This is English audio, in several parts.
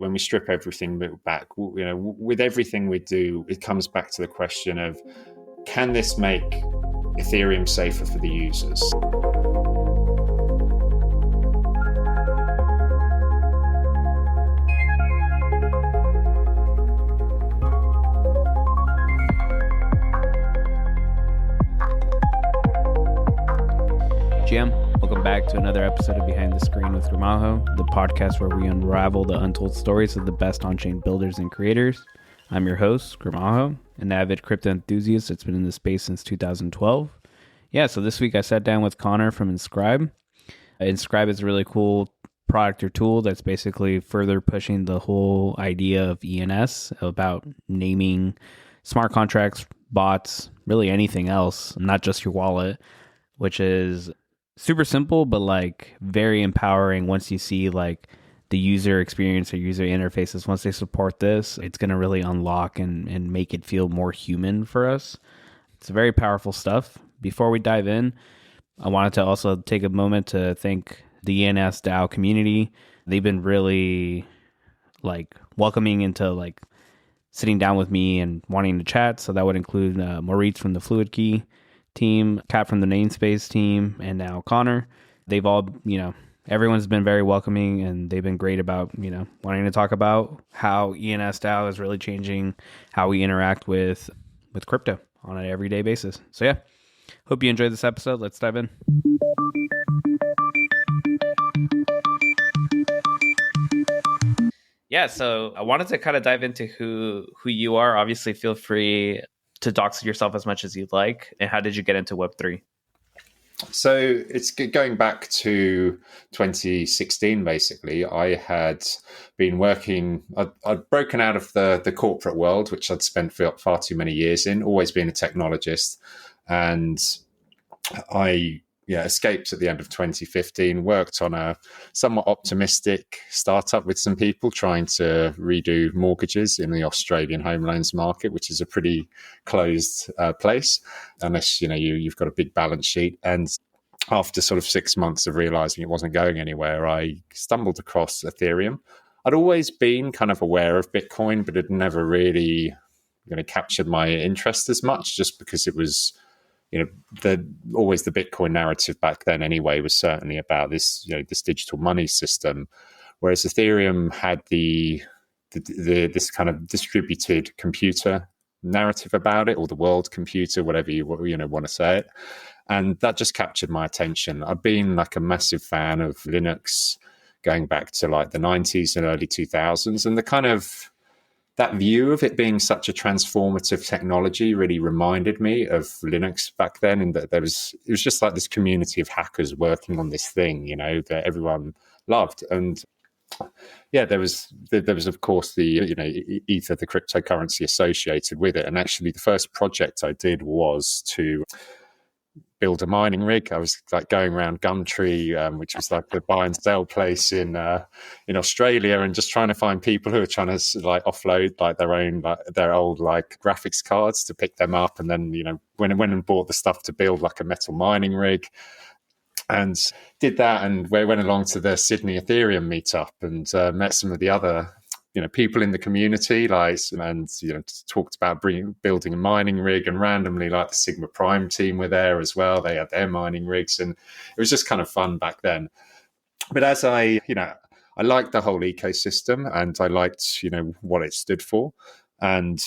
when we strip everything back, with everything we do, it comes back to the question of, can this make Ethereum safer for the users? Jim, welcome back to another episode of Behind the Screen with Gramajo, the podcast where we unravel the untold stories of the best on-chain builders and creators. I'm your host, Gramajo, an avid crypto enthusiast that's been in the space since 2012. So this week I sat down with Conor from Enscribe. Enscribe is a really cool product or tool that's basically further pushing the whole idea of ENS, about naming smart contracts, bots, really anything else, not just your wallet, which is super simple, but like very empowering once you see like the user experience or user interfaces. Once they support this, it's going to really unlock and make it feel more human for us. It's very powerful stuff. Before we dive in, I wanted to also take a moment to thank the ENS DAO community. They've been really like welcoming into like sitting down with me and wanting to chat. So that would include Maurice from the Fluid Key team, Kat from the Namespace team, and now Conor. They've all, everyone's been very welcoming, and they've been great about, wanting to talk about how ENS DAO is really changing how we interact with crypto on an everyday basis. So hope you enjoyed this episode. Let's dive in. So I wanted to kind of dive into who you are. Obviously, feel free to dox yourself as much as you'd like. And how did you get into Web3? So it's going back to 2016, basically. I had been working, I'd broken out of the corporate world, which I'd spent far too many years in, always been a technologist. And I escaped at the end of 2015, worked on a somewhat optimistic startup with some people trying to redo mortgages in the Australian home loans market, which is a pretty closed place, unless you've got a big balance sheet. And after sort of 6 months of realizing it wasn't going anywhere, I stumbled across Ethereum. I'd always been kind of aware of Bitcoin, but it never really captured my interest as much, just because it was always the Bitcoin narrative back then anyway was certainly about this, this digital money system, whereas Ethereum had this kind of distributed computer narrative about it, or the world computer, whatever you want to say it. And that just captured my attention. I've been like a massive fan of Linux going back to like the 90s and early 2000s, and the kind of that view of it being such a transformative technology really reminded me of Linux back then, in that it was just like this community of hackers working on this thing, that everyone loved. And there was of course the Ether, the cryptocurrency associated with it. And actually the first project I did was to build a mining rig. I was like going around Gumtree, which was like the buy and sell place in Australia, and just trying to find people who are trying to like offload like their old like graphics cards to pick them up, and then went and bought the stuff to build like a metal mining rig, and did that, and we went along to the Sydney Ethereum meetup and met some of the other people in the community, and talked about building a mining rig, and randomly like the Sigma Prime team were there as well. They had their mining rigs, and it was just kind of fun back then. But as I liked the whole ecosystem, and I liked what it stood for, and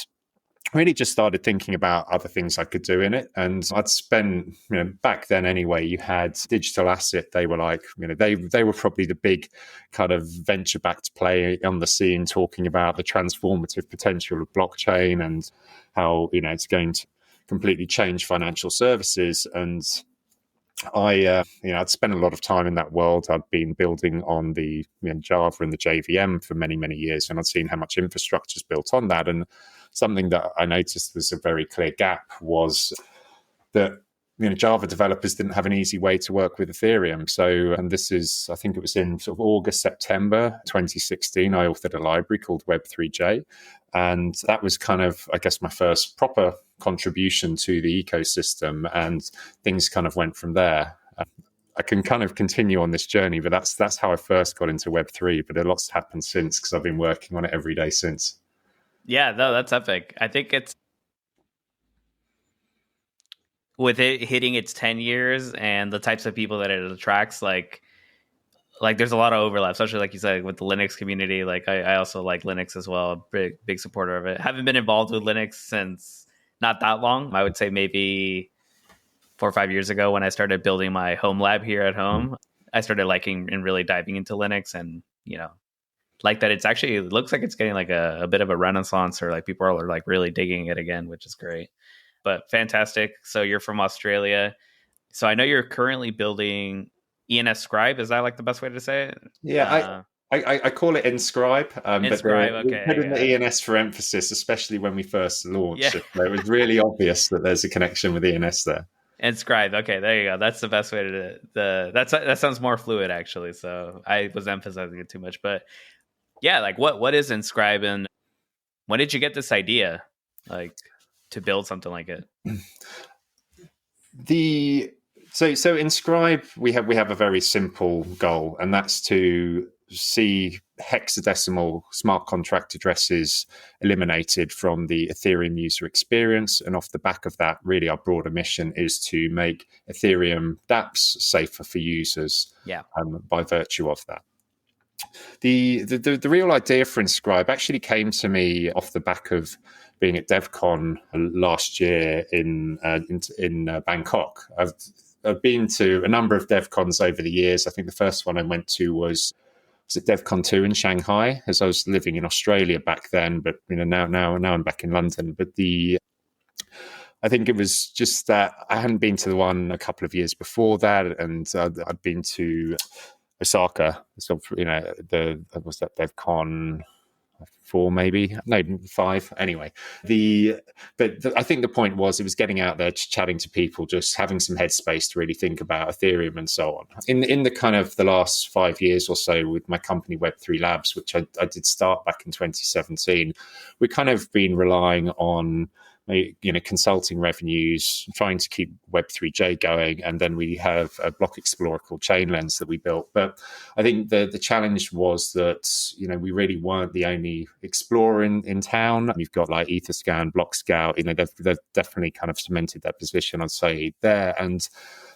really just started thinking about other things I could do in it. And I'd spent, back then anyway, you had Digital Asset. They were like, they were probably the big kind of venture-backed play on the scene, talking about the transformative potential of blockchain and how, it's going to completely change financial services. And I'd spent a lot of time in that world. I'd been building on the Java and the JVM for many, many years, and I'd seen how much infrastructure is built on that. And something that I noticed was a very clear gap was that Java developers didn't have an easy way to work with Ethereum. So, and this is, I think it was in sort of August, September 2016, I authored a library called Web3J. And that was kind of, I guess, my first proper contribution to the ecosystem, and things kind of went from there. I can kind of continue on this journey, but that's how I first got into Web3. But a lot's happened since because I've been working on it every day since. Yeah, no, that's epic. I think it's with it hitting its 10 years and the types of people that it attracts, like there's a lot of overlap, especially like you said with the Linux community. Like I also like Linux as well, big supporter of it. Haven't been involved with Linux since not that long. I would say maybe 4 or 5 years ago when I started building my home lab here at home. I started liking and really diving into Linux, and like that it's actually, it looks like it's getting like a bit of a renaissance, or like people are like really digging it again, which is great. But fantastic. So you're from Australia. So I know you're currently building Enscribe. Is that like the best way to say it? Yeah, I call it Enscribe, Enscribe, but okay. putting the ENS for emphasis, especially when we first launched. Yeah. It was really obvious that there's a connection with ENS there. Enscribe. Okay, there you go. That's the best way to that sounds more fluid actually. So I was emphasizing it too much, but yeah, like what is Enscribe, and when did you get this idea, like to build something like it? So Enscribe, we have a very simple goal, and that's to see hexadecimal smart contract addresses eliminated from the Ethereum user experience. And off the back of that, really our broader mission is to make Ethereum dApps safer for users by virtue of that. The real idea for Enscribe actually came to me off the back of being at DevCon last year in Bangkok. I've been to a number of DevCons over the years. I think the first one I went to was at DevCon 2 in Shanghai, as I was living in Australia back then. But now I'm back in London. But I think it was just that I hadn't been to the one a couple of years before that, and I'd been to Osaka. So was that DevCon 4 maybe, no 5 anyway. I think the point was it was getting out there, chatting to people, just having some headspace to really think about Ethereum and so on. In the kind of the last 5 years or so with my company Web3 Labs, which I did start back in 2017, we kind of been relying on consulting revenues, trying to keep Web3J going, and then we have a block explorer called Chainlens that we built. But I think the challenge was that we really weren't the only explorer in town. We've got like Etherscan, Blockscout. They've definitely kind of cemented that position, I'd say, there. And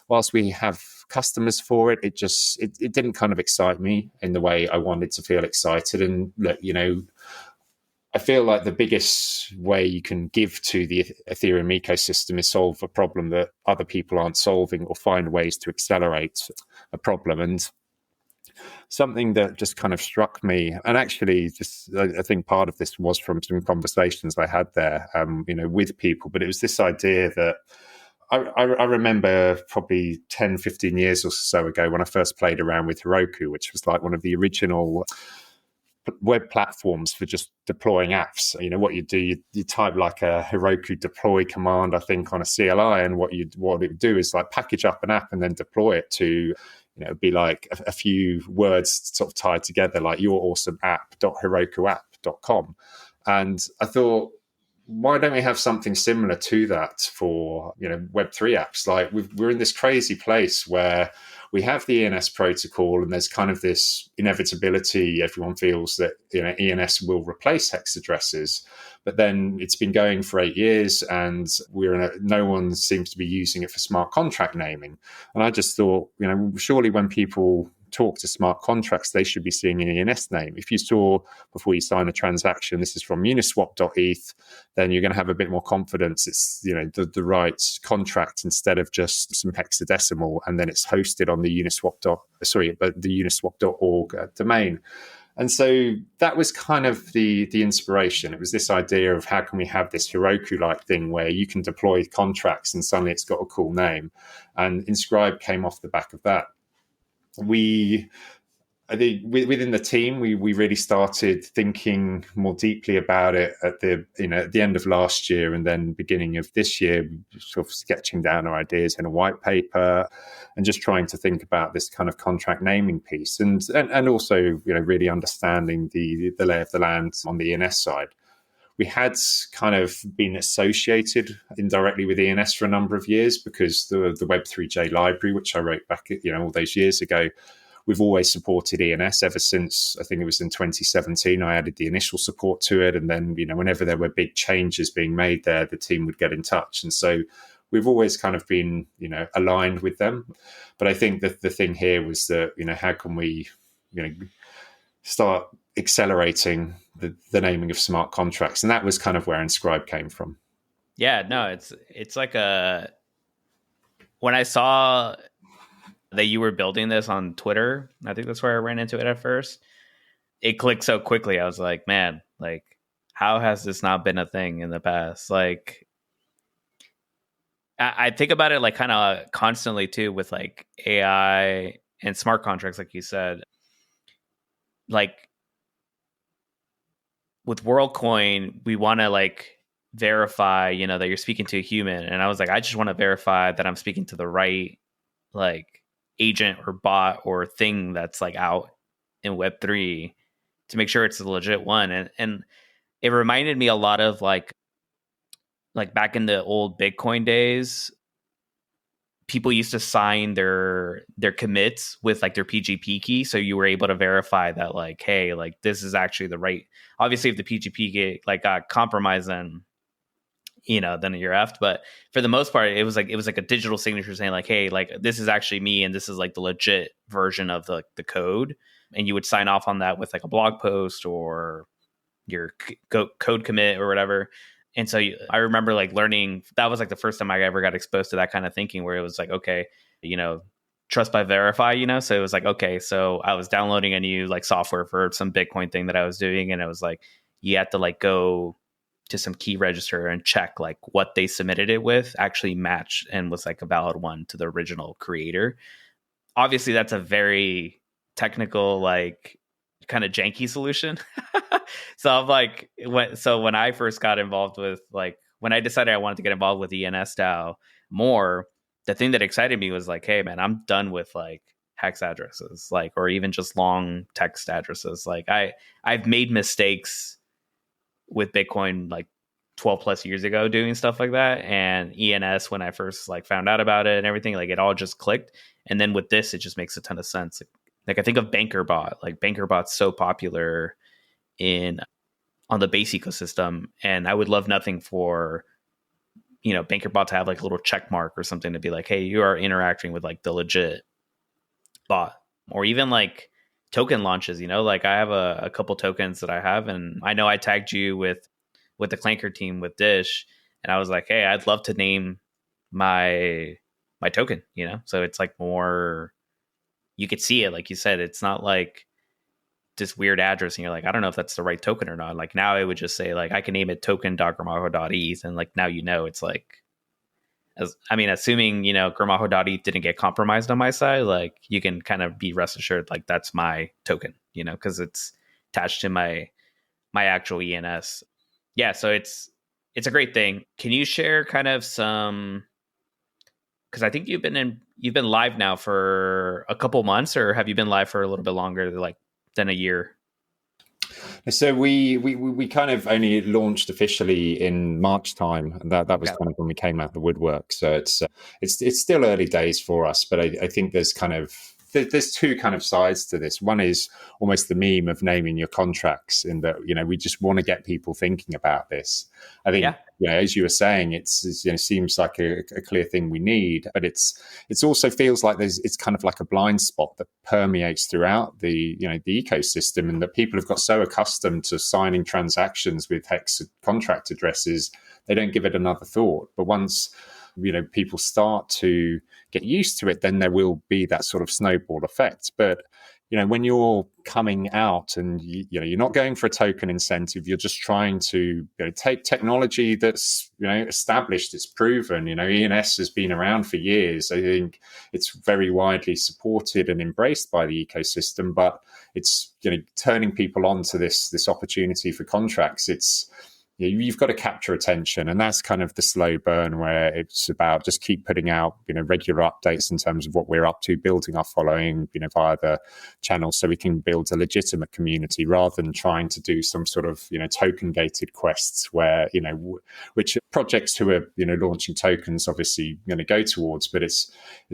whilst we have customers for it, it didn't kind of excite me in the way I wanted to feel excited. And look, I feel like the biggest way you can give to the Ethereum ecosystem is solve a problem that other people aren't solving, or find ways to accelerate a problem. And something that just kind of struck me, and actually I think part of this was from some conversations I had there, with people, but it was this idea that I remember probably 10, 15 years or so ago when I first played around with Heroku, which was like one of the original web platforms for just deploying apps. What you do, you type like a Heroku deploy command, I think, on a CLI, and what it would do is like package up an app and then deploy it to, be like a few words sort of tied together, like your awesome app.herokuapp.com. And I thought, why don't we have something similar to that for Web3 apps? Like we're in this crazy place where we have the ENS protocol, and there's kind of this inevitability. Everyone feels that ENS will replace hex addresses, but then it's been going for 8 years, and no one seems to be using it for smart contract naming. And I just thought, surely when people talk to smart contracts, they should be seeing an ENS name. If you saw before you sign a transaction, this is from uniswap.eth, then you're going to have a bit more confidence it's the right contract instead of just some hexadecimal, and then it's hosted on the uniswap.org domain. And so that was kind of the inspiration. It was this idea of how can we have this Heroku-like thing where you can deploy contracts and suddenly it's got a cool name. And Enscribe came off the back of that. I think within the team, we really started thinking more deeply about it at the end of last year, and then beginning of this year, sort of sketching down our ideas in a white paper and just trying to think about this kind of contract naming piece, and also really understanding the lay of the land on the ENS side. we had kind of been associated indirectly with ENS for a number of years because the Web3j library, which I wrote back, all those years ago, we've always supported ENS ever since. I think it was in 2017. I added the initial support to it, and then whenever there were big changes being made there, the team would get in touch, and so we've always kind of been aligned with them. But I think that the thing here was that how can we start accelerating the naming of smart contracts, and that was kind of where Enscribe came from. Yeah, no, it's like when I saw that you were building this on Twitter, I think that's where I ran into it at first. It clicked so quickly. I was like, man, like, how has this not been a thing in the past? Like, I think about it like kind of constantly too with like AI and smart contracts, like you said. Like with WorldCoin, we want to like verify, that you're speaking to a human. And I was like, I just want to verify that I'm speaking to the right like agent or bot or thing that's like out in Web3 to make sure it's a legit one. And it reminded me a lot of like back in the old Bitcoin days, people used to sign their commits with like their PGP key. So you were able to verify that like, hey, like this is actually the right. Obviously if the PGP got compromised, then then you're effed. But for the most part, it was like a digital signature saying like, hey, like this is actually me and this is like the legit version of the code. And you would sign off on that with like a blog post or your code commit or whatever. And so I remember like learning, that was like the first time I ever got exposed to that kind of thinking where it was like, okay, trust by verify, So it was like, okay, so I was downloading a new like software for some Bitcoin thing that I was doing. And it was like, you had to like go to some key register and check like what they submitted it with actually matched and was like a valid one to the original creator. Obviously that's a very technical, like kind of janky solution. So I'm like, when I first got involved with like, when I decided I wanted to get involved with ENS DAO more, the thing that excited me was like, hey man, I'm done with like hex addresses, like, or even just long text addresses. Like I've made mistakes with Bitcoin like 12 plus years ago doing stuff like that. And ENS, when I first like found out about it and everything, like it all just clicked. And then with this, it just makes a ton of sense. Like I think of BankerBot, like BankerBot's so popular on the base ecosystem. And I would love nothing for, BankerBot to have like a little check mark or something to be like, hey, you are interacting with like the legit bot. Or even like token launches, like I have a couple tokens that I have, and I know I tagged you with the Clanker team with Dish, and I was like, hey, I'd love to name my token, so it's like more, you could see it, like you said, it's not like this weird address and you're like, I don't know if that's the right token or not. Like now it would just say like I can name it token.gramajo.eth, and like now it's like, assuming gramajo.eth didn't get compromised on my side, like you can kind of be rest assured like that's my token, because it's attached to my actual ENS. Yeah, so it's a great thing. Can you share kind of some, because I think you've been live now for a couple months, or have you been live for a little bit longer, like than a year? So we kind of only launched officially in March time, and that was kind of when we came out the woodwork. So it's still early days for us, but I think there's two kind of sides to this. One is almost the meme of naming your contracts, in that we just want to get people thinking about this. I think as you were saying, it's seems like a clear thing we need, but it's also feels like it's kind of like a blind spot that permeates throughout the the ecosystem, and that people have got so accustomed to signing transactions with hex contract addresses, they don't give it another thought. But once people start to get used to it, then there will be that sort of snowball effect. But when you're coming out and you're not going for a token incentive, you're just trying to take technology that's established, it's proven. ENS has been around for years. I think it's very widely supported and embraced by the ecosystem, but it's turning people on to this opportunity for contracts. you've got to capture attention, and that's kind of the slow burn where it's about just keep putting out regular updates in terms of what we're up to, building our following via the channel, so we can build a legitimate community rather than trying to do some sort of token gated quests where which projects who are launching tokens obviously going to go towards, but it's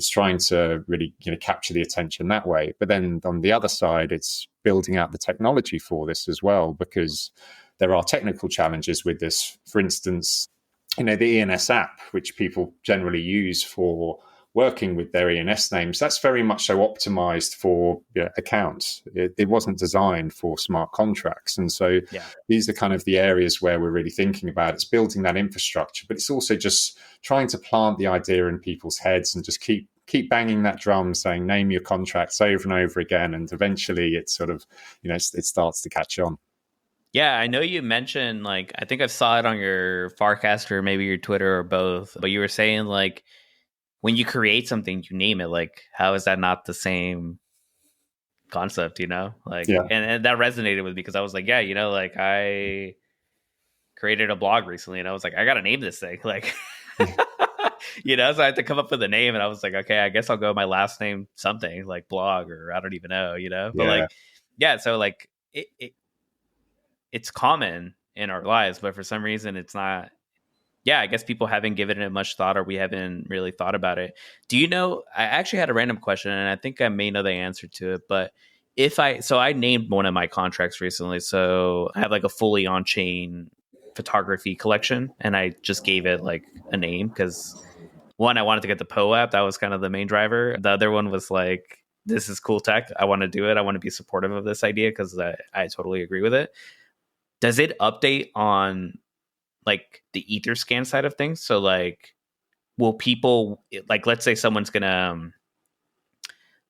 trying to really capture the attention that way. But then on the other side, it's building out the technology for this as well, because there are technical challenges with this. For instance, the ENS app, which people generally use for working with their ENS names, that's very much so optimized for accounts. It wasn't designed for smart contracts. And so these are kind of the areas where we're really thinking about. It's building that infrastructure, but it's also just trying to plant the idea in people's heads and just keep banging that drum, saying name your contracts over and over again. And eventually it sort of, it starts to catch on. Yeah, I know you mentioned, I think I saw it on your Farcast or maybe your Twitter or both, but you were saying, when you create something, you name it. How is that not the same concept, And that resonated with me because I was like, I created a blog recently and I was like, I got to name this thing. So I had to come up with a name and I was like, okay, I guess I'll go my last name something like blog or I don't even know, But so it's common in our lives, but for some reason it's not. Yeah, I guess people haven't given it much thought or we haven't really thought about it. Do you know, I actually had a random question and I think I may know the answer to it, but I named one of my contracts recently. So I have a fully on-chain photography collection and I just gave it a name because one, I wanted to get the Poe app. That was kind of the main driver. The other one was this is cool tech. I want to do it. I want to be supportive of this idea because I totally agree with it. Does it update on the Etherscan side of things? So will people let's say someone's gonna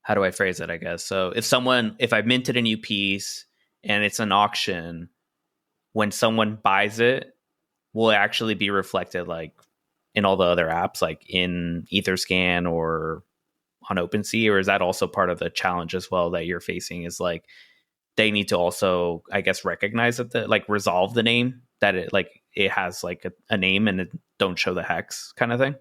how do I phrase it, I guess? So if I minted a new piece and it's an auction, when someone buys it, will it actually be reflected in all the other apps, in Etherscan or on OpenSea? Or is that also part of the challenge as well that you're facing is they need to also, I guess, recognize that resolve the name that it has a name and it don't show the hex kind of thing?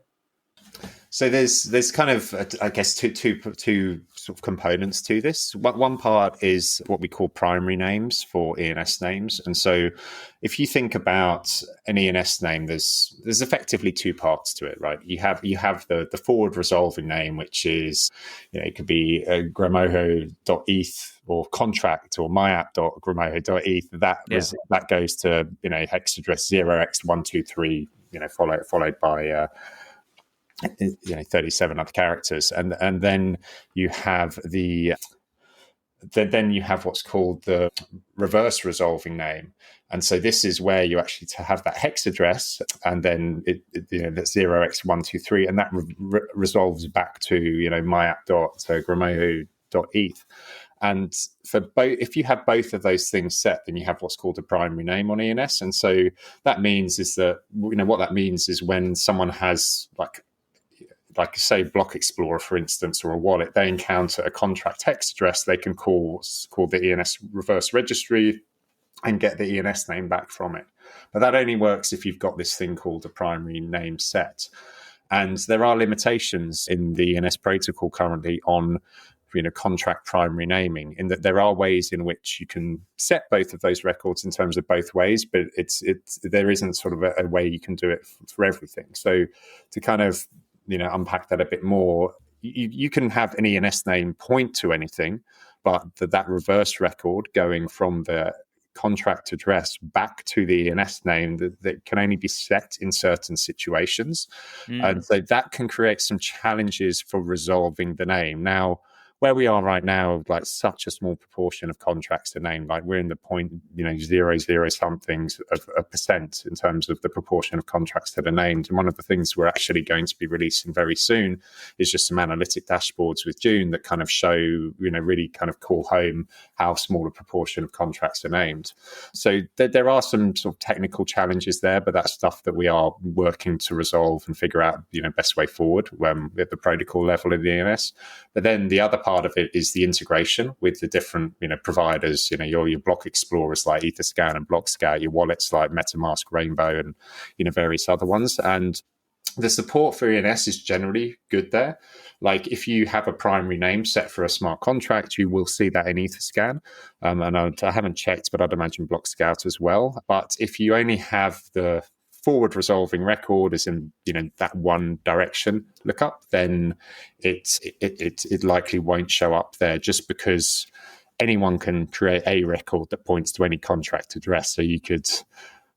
So there's kind of, I guess, two sort of components to this. One part is what we call primary names for ENS names. And so if you think about an ENS name, there's effectively two parts to it, right? You have the forward resolving name, which is, it could be gramoho.eth or contract or myapp.gramoho.eth. That goes to, hex address 0x123, followed by 37 other characters, and then you have then you have what's called the reverse resolving name, and so this is where you actually to have that hex address, and then that's 0x123, and that resolves back to myapp.gramoho.eth. And for both, if you have both of those things set, then you have what's called a primary name on ENS, and so that means is that what that means is when someone has say Block Explorer, for instance, or a wallet, they encounter a contract hex address, they can call the ENS reverse registry and get the ENS name back from it. But that only works if you've got this thing called a primary name set. And there are limitations in the ENS protocol currently on contract primary naming, in that there are ways in which you can set both of those records in terms of both ways, but there isn't sort of a way you can do it for everything. So to kind of unpack that a bit more, you can have an ENS name point to anything, but that reverse record going from the contract address back to the ENS name that can only be set in certain situations. And so that can create some challenges for resolving the name. Now, where we are right now, such a small proportion of contracts are named, we're in the 0.00 somethings of a percent in terms of the proportion of contracts that are named. And one of the things we're actually going to be releasing very soon is just some analytic dashboards with June that kind of show, really kind of call home how small a proportion of contracts are named. So there are some sort of technical challenges there, but that's stuff that we are working to resolve and figure out, best way forward at the protocol level of the ENS. But then the other part part of it is the integration with the different, providers, your block explorers like Etherscan and BlockScout, your wallets like MetaMask, Rainbow, and, various other ones. And the support for ENS is generally good there. Like if you have a primary name set for a smart contract, you will see that in Etherscan. And I haven't checked, but I'd imagine BlockScout as well. But if you only have the forward resolving record as in, that one direction lookup, then it likely won't show up there, just because anyone can create a record that points to any contract address. So you could,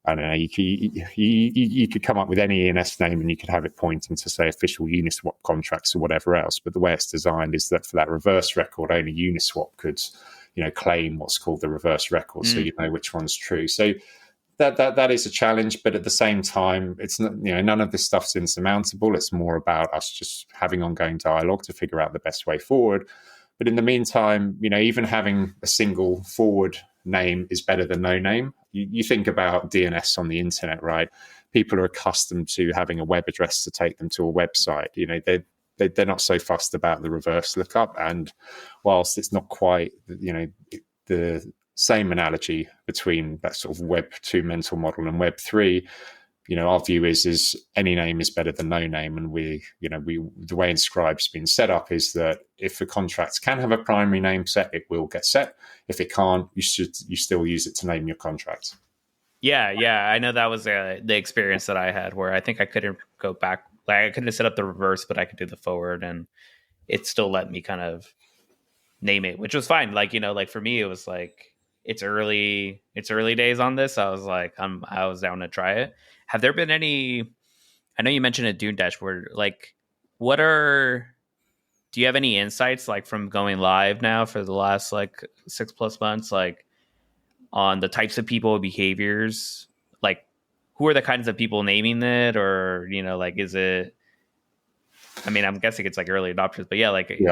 I don't know, you could come up with any ENS name and you could have it pointing to, say, official Uniswap contracts or whatever else. But the way it's designed is that for that reverse record, only Uniswap could, claim what's called the reverse record. So you know which one's true. So that is a challenge. But at the same time, it's not, none of this stuff's insurmountable. It's more about us just having ongoing dialogue to figure out the best way forward. But in the meantime, even having a single forward name is better than no name. You think about DNS on the internet, right? People are accustomed to having a web address to take them to a website. They're not so fussed about the reverse lookup. And whilst it's not quite, the same analogy between that sort of Web 2 mental model and Web 3, our view is any name is better than no name. And the way Enscribe's been set up is that if a contract can have a primary name set, it will get set. If it can't, you still use it to name your contract. Yeah. I know that was the experience that I had, where I think I couldn't go back. Like I couldn't set up the reverse, but I could do the forward, and it still let me kind of name it, which was fine. Like, like for me, it was like, it's early days on this. I was like, I was down to try it. Have there been any, I know you mentioned a Dune dashboard, like do you have any insights like from going live now for the last like 6+ months, like on the types of people, behaviors, like who are the kinds of people naming it, or, like, is it, I mean, I'm guessing it's like early adopters, but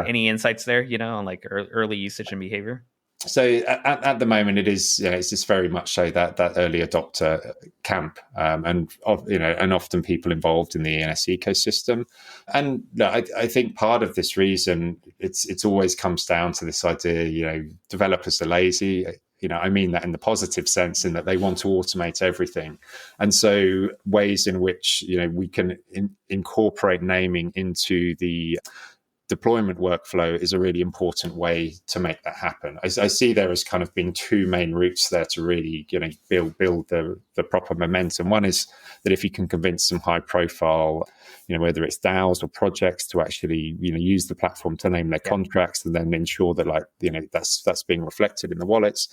any insights there, on like early usage and behavior? So at the moment, it is, it's just very much so that early adopter camp, and often people involved in the ENS ecosystem. And I think part of this reason, it's always comes down to this idea, developers are lazy. I mean that in the positive sense, in that they want to automate everything. And so ways in which, we can incorporate naming into the deployment workflow is a really important way to make that happen. I see there has kind of been two main routes there to really, build the proper momentum. One is that if you can convince some high profile, whether it's DAOs or projects, to actually, use the platform to name their contracts, and then ensure that that's being reflected in the wallets.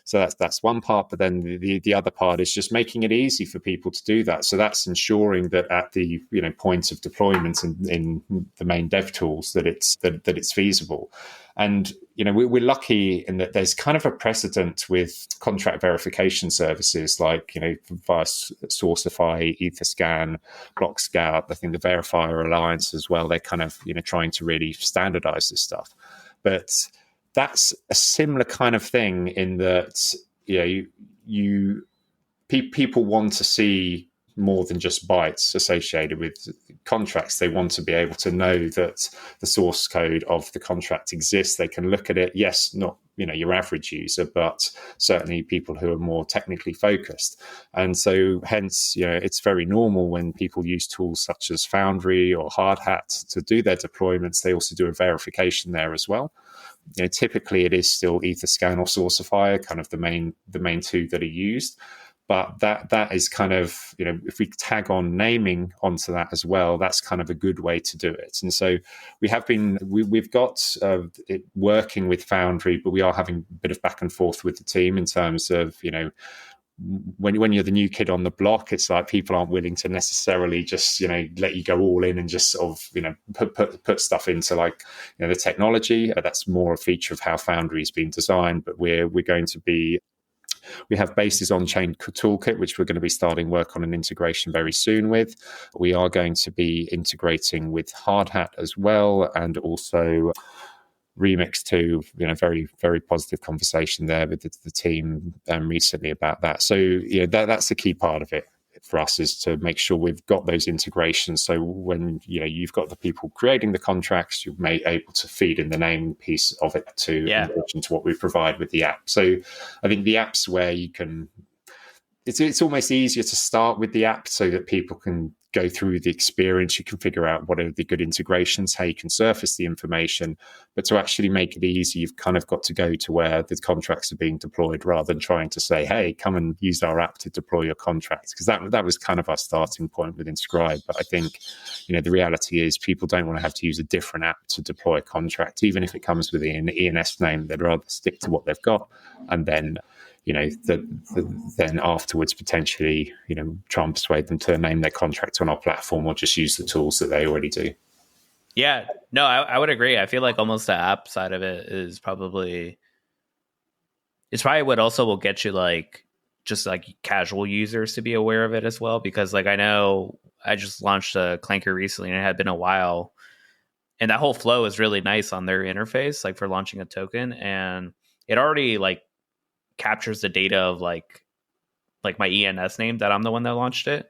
So that's one part, but then the other part is just making it easy for people to do that. So that's ensuring that at the point of deployment in the main dev tools that it's feasible. And we're lucky in that there's kind of a precedent with contract verification services like via Sourcify, Etherscan, BlockScout. I think the Verifier Alliance as well. They're kind of trying to really standardize this stuff, but that's a similar kind of thing in that people want to see more than just bytes associated with contracts. They want to be able to know that the source code of the contract exists. They can look at it. Yes, not your average user, but certainly people who are more technically focused. And so hence, it's very normal when people use tools such as Foundry or Hardhat to do their deployments. They also do a verification there as well. Typically it is still Etherscan or Sourcifier, kind of the main two that are used. But that is kind of, if we tag on naming onto that as well, that's kind of a good way to do it. And so we've got it working with Foundry, but we are having a bit of back and forth with the team in terms of, when you're the new kid on the block, it's like people aren't willing to necessarily just, let you go all in and just sort of, put stuff into like, the technology. That's more a feature of how Foundry has been designed, but we're going to be, we have Base's on-chain toolkit, which we're going to be starting work on an integration very soon with. We are going to be integrating with Hardhat as well, and also Remix too. Very, very positive conversation there with the team recently about that. So that's the key part of it. for us is to make sure we've got those integrations. So when you've got the people creating the contracts, you're able to feed in the name piece of it in addition to what we provide with the app. So I think the app's where you can. It's almost easier to start with the app so that people can go through the experience. You can figure out what are the good integrations, how you can surface the information. But to actually make it easy, you've kind of got to go to where the contracts are being deployed rather than trying to say, hey, come and use our app to deploy your contracts. Because that was kind of our starting point with Enscribe. But I think, the reality is people don't want to have to use a different app to deploy a contract. Even if it comes with an ENS name, they'd rather stick to what they've got. And then then afterwards potentially, try and persuade them to name their contract on our platform or just use the tools that they already do. Yeah, no, I would agree. I feel like almost the app side of it is probably what also will get you just casual users to be aware of it as well. Because I know I just launched a Clanker recently and it had been a while. And that whole flow is really nice on their interface, for launching a token. And it already captures the data of my ENS name that I'm the one that launched it.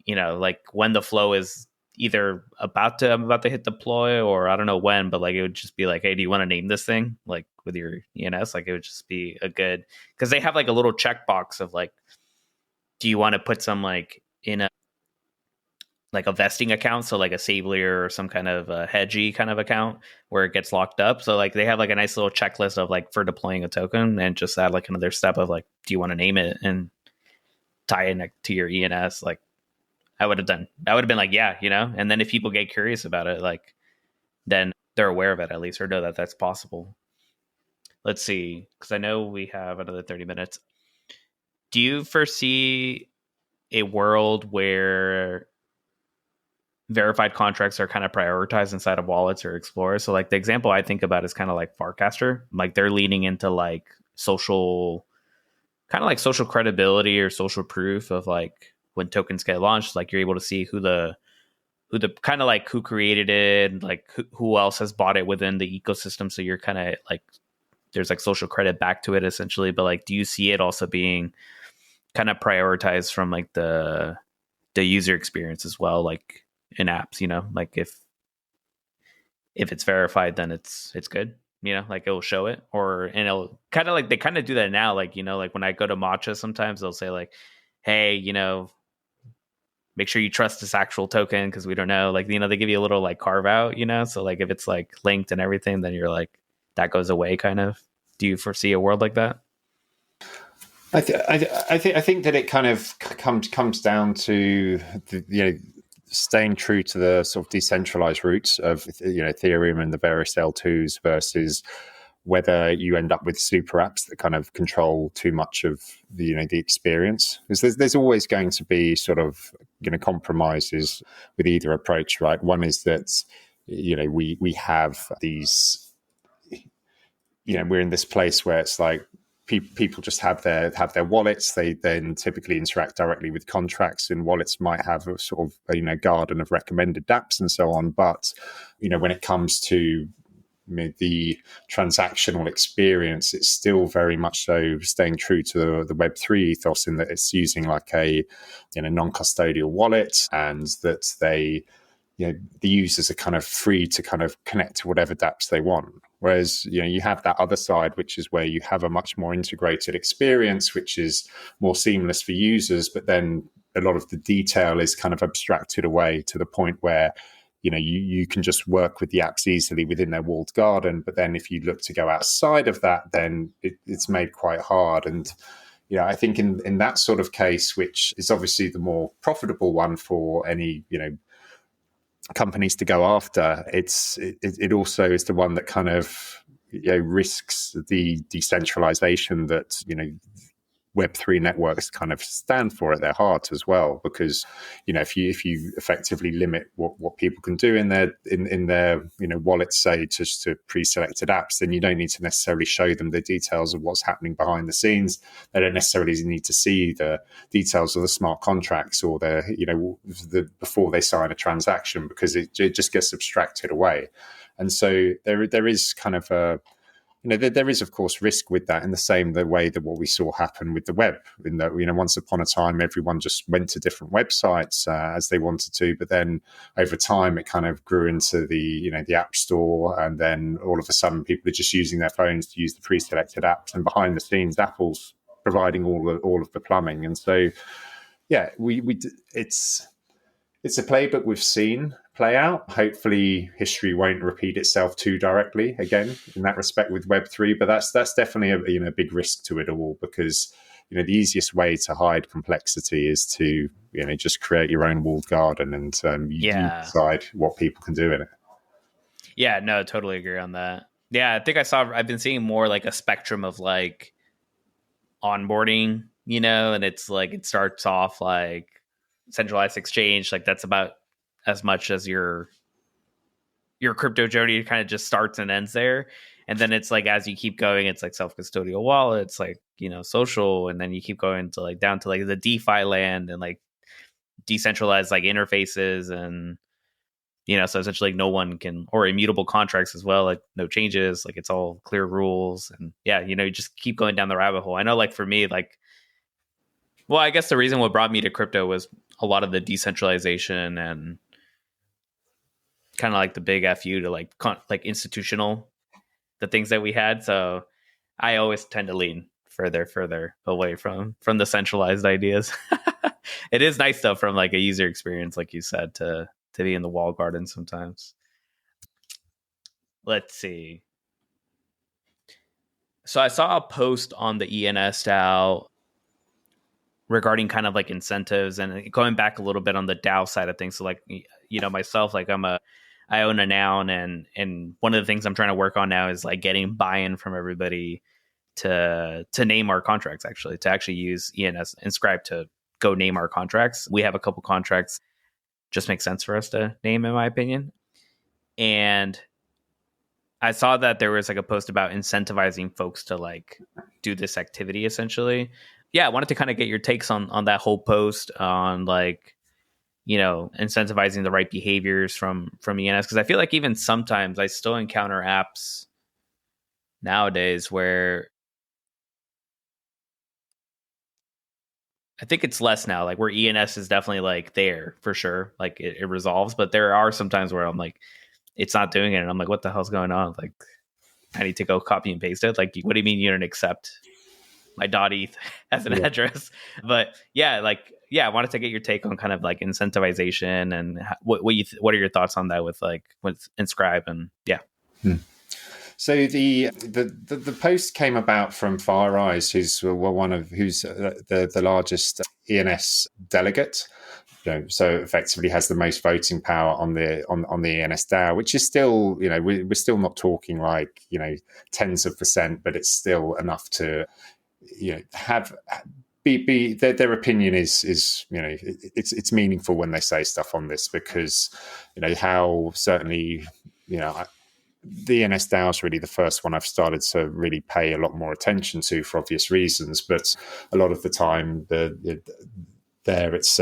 When the flow is either I'm about to hit deploy or I don't know when, but it would just be hey, do you want to name this thing with your ENS? It would just be a good, because they have a little checkbox of do you want to put some in a vesting account, so a Sablier or some kind of a hedgy kind of account where it gets locked up. So they have a nice little checklist of for deploying a token, and just add another step of do you want to name it and tie it to your ENS. I would have been yeah, and then if people get curious about it, then they're aware of it at least, or know that that's possible. Let's see, because I know we have another 30 minutes. Do you foresee a world where verified contracts are kind of prioritized inside of wallets or explorers? So the example I think about is kind of Farcaster. They're leaning into social, kind of social credibility or social proof of when tokens get launched, you're able to see who the kind of who created it, and who else has bought it within the ecosystem. So you're kind of there's social credit back to it essentially. But do you see it also being kind of prioritized from the user experience as well, in apps, if it's verified, then it's good, it will show it, and it'll kind of they kind of do that now. When I go to Matcha, sometimes they'll say hey, make sure you trust this actual token, because we don't know, they give you a little carve out, so if it's linked and everything, then you're that goes away kind of. Do you foresee a world like that? I think that it kind of comes down to staying true to the sort of decentralized roots of Ethereum and the various L2s versus whether you end up with super apps that kind of control too much of the experience. Because there's always going to be sort of compromises with either approach, right? One is that we have these we're in this place where it's people just have their wallets. They then typically interact directly with contracts, and wallets might have a sort of garden of recommended dApps and so on. But when it comes to the transactional experience, it's still very much so staying true to the Web3 ethos, in that it's using a non-custodial wallet, and that the users are kind of free to kind of connect to whatever dApps they want. Whereas, you have that other side, which is where you have a much more integrated experience, which is more seamless for users, but then a lot of the detail is kind of abstracted away to the point where, you can just work with the apps easily within their walled garden. But then if you look to go outside of that, then it's made quite hard. And, I think in that sort of case, which is obviously the more profitable one for any, companies to go after, it also is the one that kind of risks the decentralization that Web3 networks kind of stand for at their heart as well. Because if you effectively limit what people can do in their wallets, say just to pre-selected apps, then you don't need to necessarily show them the details of what's happening behind the scenes. They don't necessarily need to see the details of the smart contracts or the before they sign a transaction, because it just gets abstracted away. And so there is kind of there is, of course, risk with that in the way that what we saw happen with the web. In that, once upon a time, everyone just went to different websites as they wanted to, but then over time, it kind of grew into the App Store, and then all of a sudden, people are just using their phones to use the pre-selected apps, and behind the scenes, Apple's providing all of the plumbing. And so, yeah, it's a playbook we've seen play out. Hopefully history won't repeat itself too directly again in that respect with Web3, but that's definitely a big risk to it all, because the easiest way to hide complexity is to just create your own walled garden, and you decide what people can do in it. Yeah, no, totally agree on that. Yeah, I think I've been seeing more like a spectrum of like onboarding, and it's like it starts off like centralized exchange, like that's about as much as your crypto journey kind of just starts and ends there. And then it's like as you keep going, it's like self-custodial wallets, like social, and then you keep going to like down to like the DeFi land and like decentralized like interfaces, and so essentially like no one can, or immutable contracts as well, like no changes, like it's all clear rules. And you just keep going down the rabbit hole. I know, like for me, like, well, I guess the reason what brought me to crypto was a lot of the decentralization and kind of like the big FU to like institutional, the things that we had. So I always tend to lean further away from the centralized ideas. It is nice though, from like a user experience, like you said, to be in the wall garden sometimes. Let's see. So I saw a post on the ENS DAO regarding kind of like incentives, and going back a little bit on the DAO side of things. So like, myself, like I own a noun, and one of the things I'm trying to work on now is like getting buy-in from everybody to name our contracts, to actually use Enscribe to go name our contracts. We have a couple contracts just makes sense for us to name, in my opinion. And I saw that there was like a post about incentivizing folks to like do this activity essentially. Yeah, I wanted to kind of get your takes on that whole post on like, incentivizing the right behaviors from ENS, because I feel like even sometimes I still encounter apps nowadays where I think it's less now, like where ENS is definitely like there for sure, like it resolves, but there are some times where I'm like, it's not doing it, and I'm like, what the hell's going on? Like, I need to go copy and paste it. Like, what do you mean you don't accept my .eth as an address? But I wanted to get your take on kind of like incentivization, and what are your thoughts on that with Enscribe and So the post came about from FireEyes, who's the largest ENS delegate. So effectively has the most voting power on the ENS DAO, which is still, we're still not talking like tens of percent, but it's still enough to have be their opinion is it's meaningful when they say stuff on this, because how certainly the ENS DAO is really the first one I've started to really pay a lot more attention to for obvious reasons. But a lot of the time, it's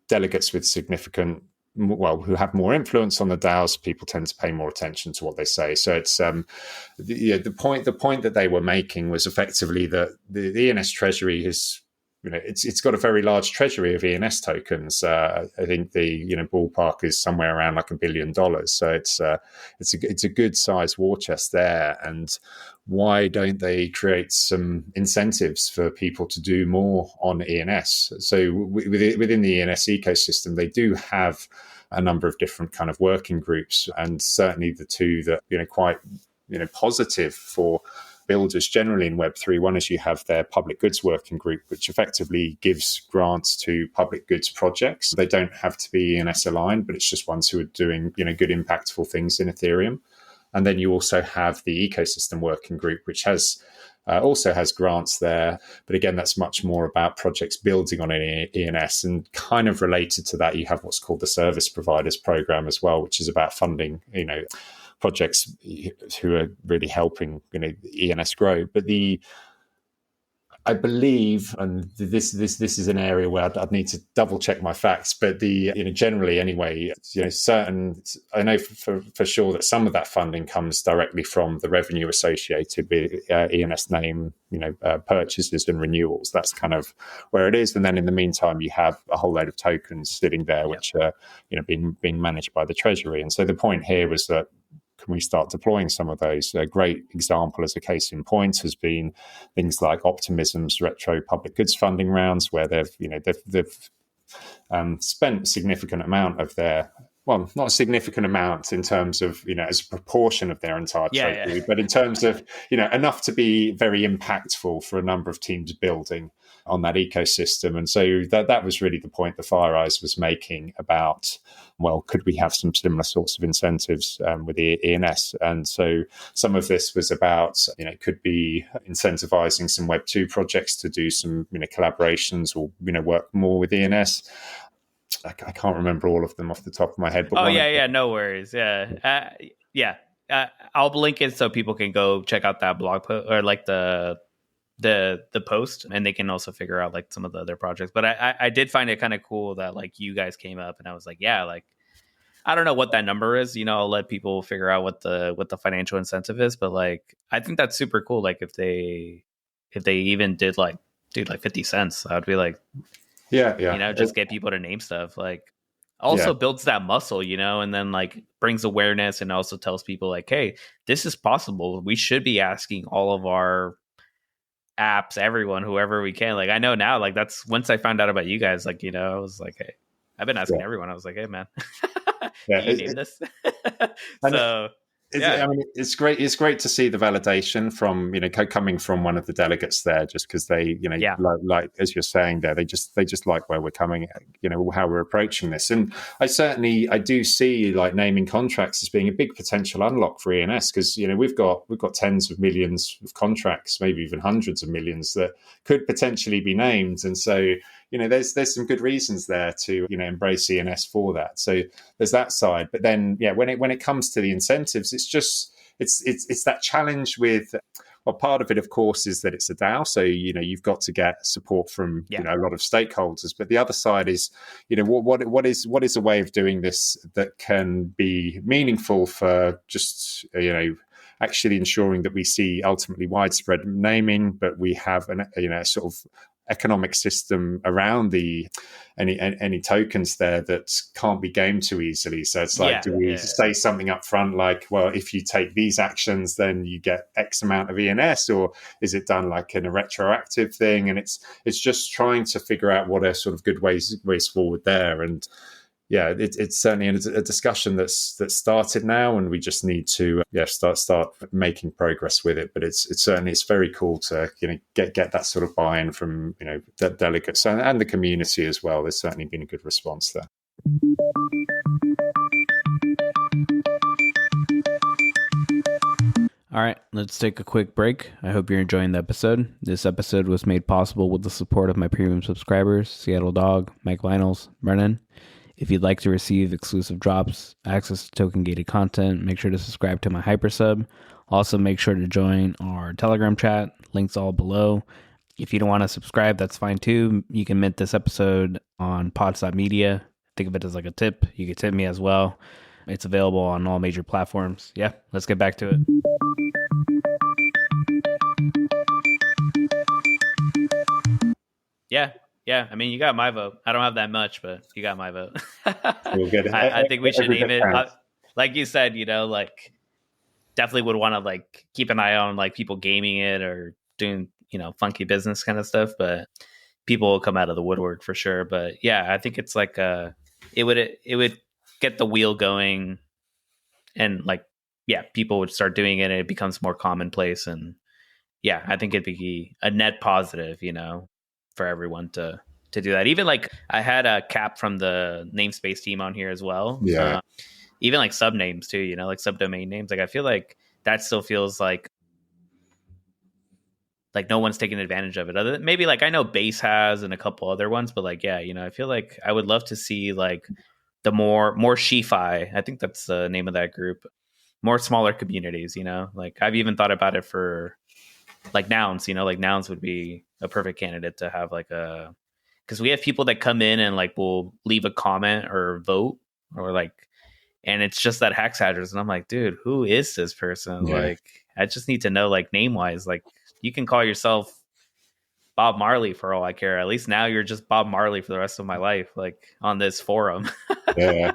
delegates with significant, who have more influence on the DAOs. People tend to pay more attention to what they say. So it's the point that they were making was effectively that the ENS treasury is. It's got a very large treasury of ENS tokens. I think the ballpark is somewhere around like $1 billion. So it's a good sized war chest there. And why don't they create some incentives for people to do more on ENS? So within the ENS ecosystem, they do have a number of different kind of working groups, and certainly the two that quite positive for builders generally in Web3. One is you have their public goods working group, which effectively gives grants to public goods projects. They don't have to be ENS aligned, but it's just ones who are doing good impactful things in Ethereum. And then you also have the ecosystem working group, which also has grants there. But again, that's much more about projects building on ENS. And kind of related to that, you have what's called the service providers program as well, which is about funding, projects who are really helping ENS grow. But I believe, and this is an area where I'd need to double check my facts, but generally anyway, certain, I know for sure that some of that funding comes directly from the revenue associated with ENS name, purchases and renewals. That's kind of where it is. And then in the meantime, you have a whole load of tokens sitting there, which are being managed by the Treasury. And so the point here was that, can we start deploying some of those? A great example, as a case in point, has been things like Optimism's retro public goods funding rounds, where they've spent a significant amount of their, well, not a significant amount in terms of, as a proportion of their entire treasury, but in terms of, enough to be very impactful for a number of teams building on that ecosystem. And so that was really the point the FireEyes was making about, well, could we have some similar sorts of incentives with the ENS? And so some of this was about, could be incentivizing some Web2 projects to do some, collaborations or, work more with ENS. I can't remember all of them off the top of my head. But no worries. I'll link it so people can go check out that blog post, or like the post, and they can also figure out like some of the other projects. But I did find it kind of cool that like you guys came up, and I was like, I don't know what that number is. I'll let people figure out what the financial incentive is. But like, I think that's super cool. Like if they even did like 50 cents, I would be like, just get people to name stuff. Like also builds that muscle, and then like brings awareness, and also tells people like, hey, this is possible. We should be asking all of our apps, everyone, whoever we can. Like I know now, like that's, once I found out about you guys, like, I was like, hey, I've been asking everyone. I was like, hey man, can you name this? So it's great. It's great to see the validation from, coming from one of the delegates there, just because they, like as you're saying there, they just like where we're coming, how we're approaching this. And I do see like naming contracts as being a big potential unlock for ENS, because, we've got tens of millions of contracts, maybe even hundreds of millions that could potentially be named. And so, there's some good reasons there to, embrace ENS for that. So there's that side. But then, when it comes to the incentives, it's just, it's that challenge with, well, part of it, of course, is that it's a DAO. So, you've got to get support from, a lot of stakeholders. But the other side is, what is a way of doing this that can be meaningful for just, actually ensuring that we see ultimately widespread naming, but we have a sort of economic system around any tokens there that can't be gamed too easily. So it's like, do we say something up front like, well, if you take these actions, then you get X amount of ENS, or is it done like in a retroactive thing? And it's just trying to figure out what are sort of good ways forward there. And it's certainly a discussion that's started now, and we just need to start making progress with it. But it's very cool to get that sort of buy-in from the delegates and the community as well. There's certainly been a good response there. All right, let's take a quick break. I hope you're enjoying the episode. This episode was made possible with the support of my premium subscribers, Seattle Dog, Mike Vinyls, Brennan. If you'd like to receive exclusive drops, access to token-gated content, make sure to subscribe to my Hypersub. Also, make sure to join our Telegram chat. Links all below. If you don't want to subscribe, that's fine too. You can mint this episode on pods.media. Think of it as like a tip. You can tip me as well. It's available on all major platforms. Yeah, let's get back to it. Yeah, I mean, you got my vote. I don't have that much, but you got my vote. We'll get it. I think we should name it. Like you said, like definitely would want to like keep an eye on like people gaming it or doing, funky business kind of stuff. But people will come out of the woodwork for sure. But yeah, I think it's like it would get the wheel going, and like people would start doing it, and it becomes more commonplace. And I think it'd be a net positive, for everyone to do that. Even like I had a Cap from the namespace team on here as well. Yeah. Even like subnames too, like subdomain names. Like I feel like that still feels like no one's taking advantage of it. Other than maybe like I know Base has and a couple other ones, but like I feel like I would love to see like the more Shi-Fi. I think that's the name of that group. More smaller communities, like I've even thought about it for like nouns, like nouns would be a perfect candidate to have like a, because we have people that come in and like will leave a comment or vote or like, and it's just that hex address. And I'm like, dude, who is this person? Yeah. Like, I just need to know like name wise, like you can call yourself Bob Marley for all I care. At least now you're just Bob Marley for the rest of my life, like on this forum. Yeah.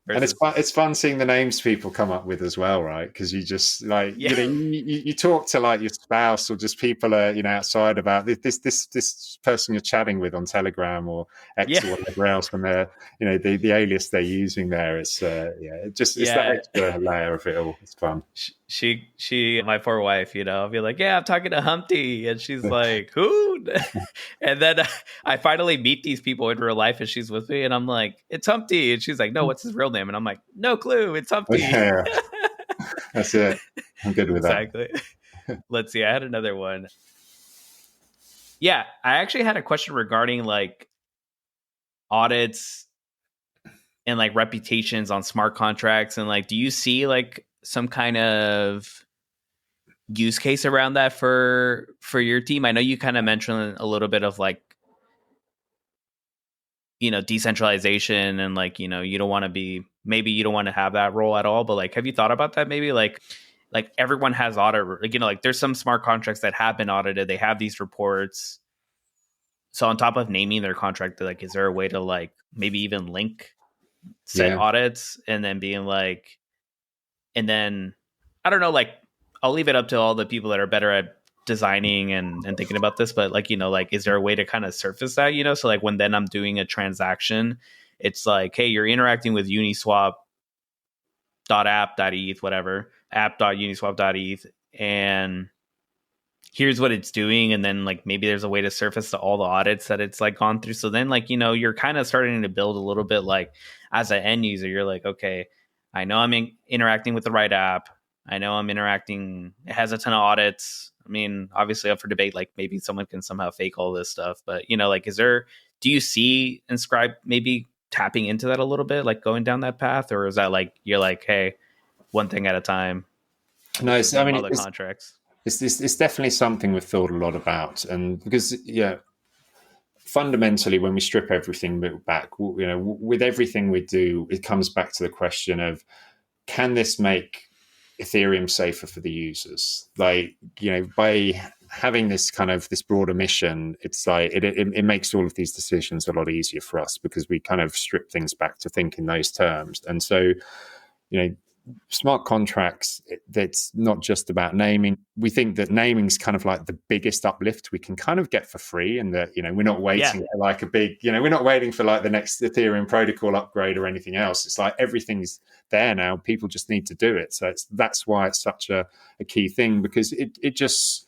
Versus, And it's fun seeing the names people come up with as well, right? Because you just like yeah. you talk to like your spouse or just people outside about this person you're chatting with on Telegram or X Yeah. or whatever else when they're the alias they're using there. It's it's that extra layer of it all. It's fun. She my poor wife, I'll be like, yeah, I'm talking to Humpty, and she's like, who? And then I finally meet these people in real life, and she's with me, and I'm like, it's Humpty, and she's like, no, what's his real name? And I'm like, no clue, it's Humpty. Yeah, that's it. I'm good with exactly. Let's see, I had another one. Yeah, I actually had a question regarding like audits and like reputations on smart contracts, and like, do you see like some kind of use case around that for your team? I know you kind of mentioned a little bit of like, decentralization and like, you don't want to be, maybe you don't want to have that role at all, but like, have you thought about that? Maybe like everyone has audit, like, like there's some smart contracts that have been audited. They have these reports. So on top of naming their contract, like, is there a way to like maybe even link set audits and then being like, and then I don't know, like I'll leave it up to all the people that are better at designing and thinking about this, but like, like, is there a way to kind of surface that, so like when then I'm doing a transaction, it's like, hey, you're interacting with uniswap.app.eth, whatever, app.uniswap.eth, and here's what it's doing. And then like maybe there's a way to surface to all the audits that it's like gone through. So then like, you're kind of starting to build a little bit like as an end user, you're like, okay, I know I'm interacting with the right app. I know I'm interacting. It has a ton of audits. I mean, obviously up for debate, like maybe someone can somehow fake all this stuff, but like, do you see Enscribe maybe tapping into that a little bit, like going down that path? Or is that like, you're like, hey, one thing at a time? No, it's contracts. It's definitely something we've thought a lot about. And because, fundamentally, when we strip everything back, with everything we do, it comes back to the question of, can this make Ethereum safer for the users? Like, by having this kind of this broader mission, it's like it makes all of these decisions a lot easier for us because we kind of strip things back to think in those terms. And so, smart contracts, that's not just about naming. We think that naming is kind of like the biggest uplift we can kind of get for free, and that we're not waiting for like a big, we're not waiting for like the next Ethereum protocol upgrade or anything else. It's like everything's there now. People just need to do it. So that's why it's such a key thing, because it just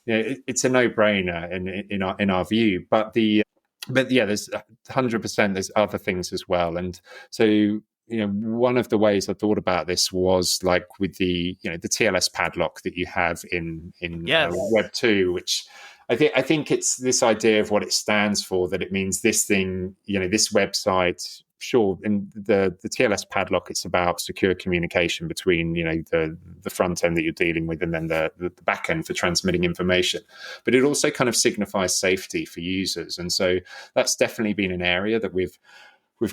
it's a no-brainer in our view. But there's 100%. There's other things as well, and so. One of the ways I thought about this was like with the the TLS padlock that you have in Web 2, which I think it's this idea of what it stands for, that it means this thing, this website. Sure, in the TLS padlock, it's about secure communication between the front end that you're dealing with and then the back end for transmitting information. But it also kind of signifies safety for users, and so that's definitely been an area that we've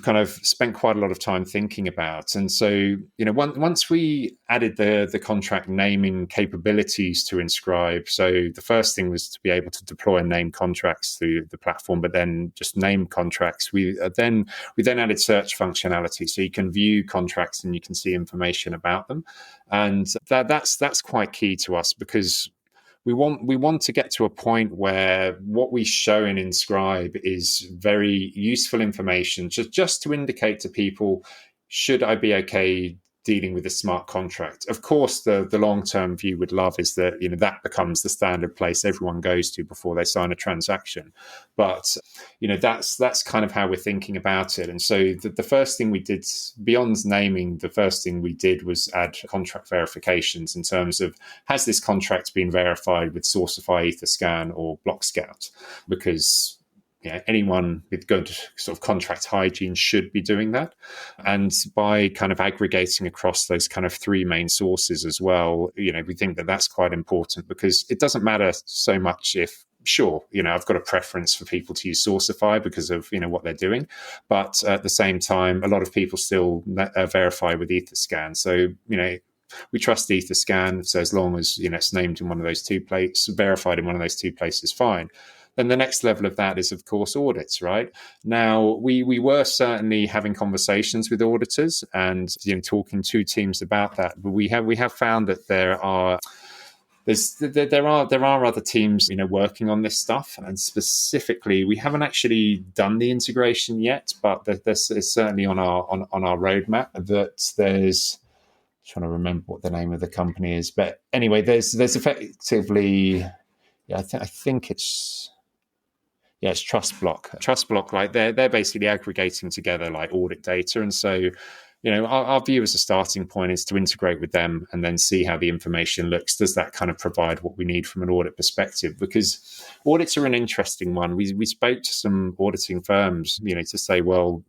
kind of spent quite a lot of time thinking about. And so, once we added the contract naming capabilities to Enscribe, so the first thing was to be able to deploy and name contracts through the platform, but then just name contracts. We then added search functionality, so you can view contracts and you can see information about them. And that's quite key to us, because we want to get to a point where what we show in Enscribe is very useful information, just to indicate to people, should I be okay dealing with a smart contract? Of course, the long-term view we'd love is that that becomes the standard place everyone goes to before they sign a transaction. But that's kind of how we're thinking about it. And so the first thing we did, beyond naming, the first thing we did was add contract verifications in terms of, has this contract been verified with Sourcify, Etherscan, or BlockScout? Because anyone with good sort of contract hygiene should be doing that. And by kind of aggregating across those kind of three main sources as well, we think that that's quite important, because it doesn't matter so much if, sure, I've got a preference for people to use Sourcify because of, what they're doing. But at the same time, a lot of people still verify with Etherscan. So, we trust Etherscan. So as long as, it's named in one of those two places, verified in one of those two places, fine. Then the next level of that is, of course, audits, right? Now, we were certainly having conversations with auditors and talking to teams about that. But we have found that there are other teams working on this stuff, and specifically we haven't actually done the integration yet, but this is certainly on our roadmap. That there's, trying to remember what the name of the company is, but anyway, there's effectively, I think it's TrustBlock. Like they're basically aggregating together like audit data, and so our view as a starting point is to integrate with them and then see how the information looks. Does that kind of provide what we need from an audit perspective? Because audits are an interesting one. We spoke to some auditing firms, to say, well,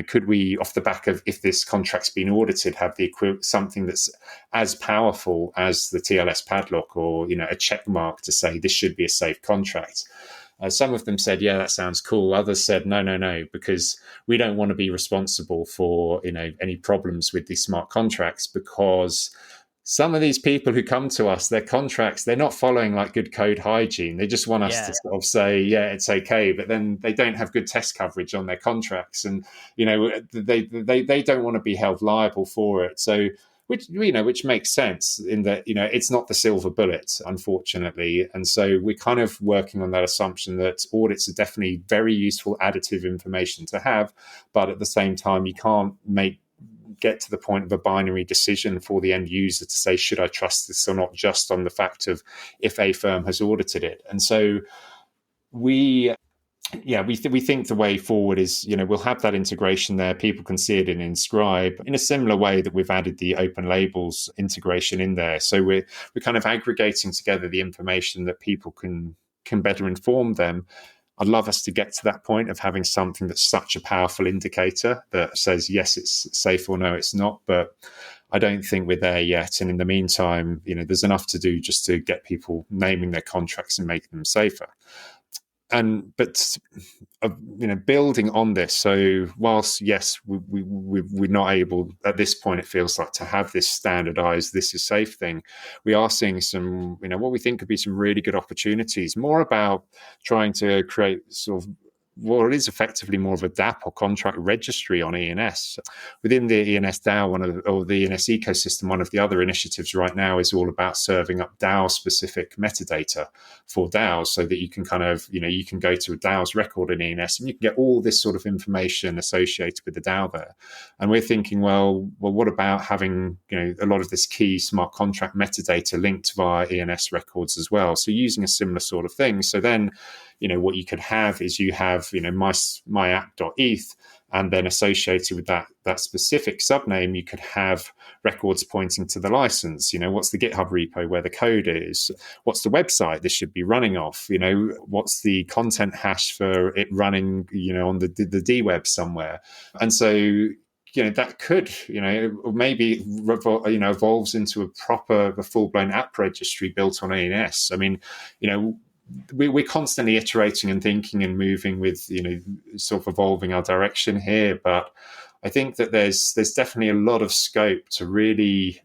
could we, off the back of if this contract's been audited, have something that's as powerful as the TLS padlock or a check mark to say this should be a safe contract? Some of them said, yeah, that sounds cool. Others said, no, because we don't want to be responsible for, any problems with these smart contracts, because some of these people who come to us, their contracts, they're not following like good code hygiene. They just want us to sort of say, yeah, it's okay. But then they don't have good test coverage on their contracts. And, they don't want to be held liable for it. So, which makes sense in that, it's not the silver bullet, unfortunately. And so we're kind of working on that assumption that audits are definitely very useful additive information to have. But at the same time, you can't get to the point of a binary decision for the end user to say, should I trust this or not, just on the fact of if a firm has audited it. And so we think the way forward is, we'll have that integration there. People can see it in Enscribe in a similar way that we've added the open labels integration in there. So we're kind of aggregating together the information that people can better inform them. I'd love us to get to that point of having something that's such a powerful indicator that says, yes, it's safe, or no, it's not. But I don't think we're there yet. And in the meantime, there's enough to do just to get people naming their contracts and making them safer. But building on this, so whilst yes, we're not able at this point, it feels like, to have this standardized "this is safe" thing, we are seeing some what we think could be some really good opportunities, more about trying to create sort of what is effectively more of a DApp or contract registry on ENS. Within the ENS DAO, or the ENS ecosystem, one of the other initiatives right now is all about serving up DAO-specific metadata for DAOs, so that you can kind of, you can go to a DAO's record in ENS and you can get all this sort of information associated with the DAO there. And we're thinking, well, what about having, a lot of this key smart contract metadata linked via ENS records as well? So using a similar sort of thing. So then, what you could have is you have, my app.eth, and then associated with that specific subname, you could have records pointing to the license. What's the GitHub repo where the code is? What's the website this should be running off? What's the content hash for it running, on the DWeb somewhere? And so, that could, maybe, evolves into a full-blown app registry built on ANS. I mean, we're constantly iterating and thinking and moving with, sort of evolving our direction here. But I think that there's definitely a lot of scope to really,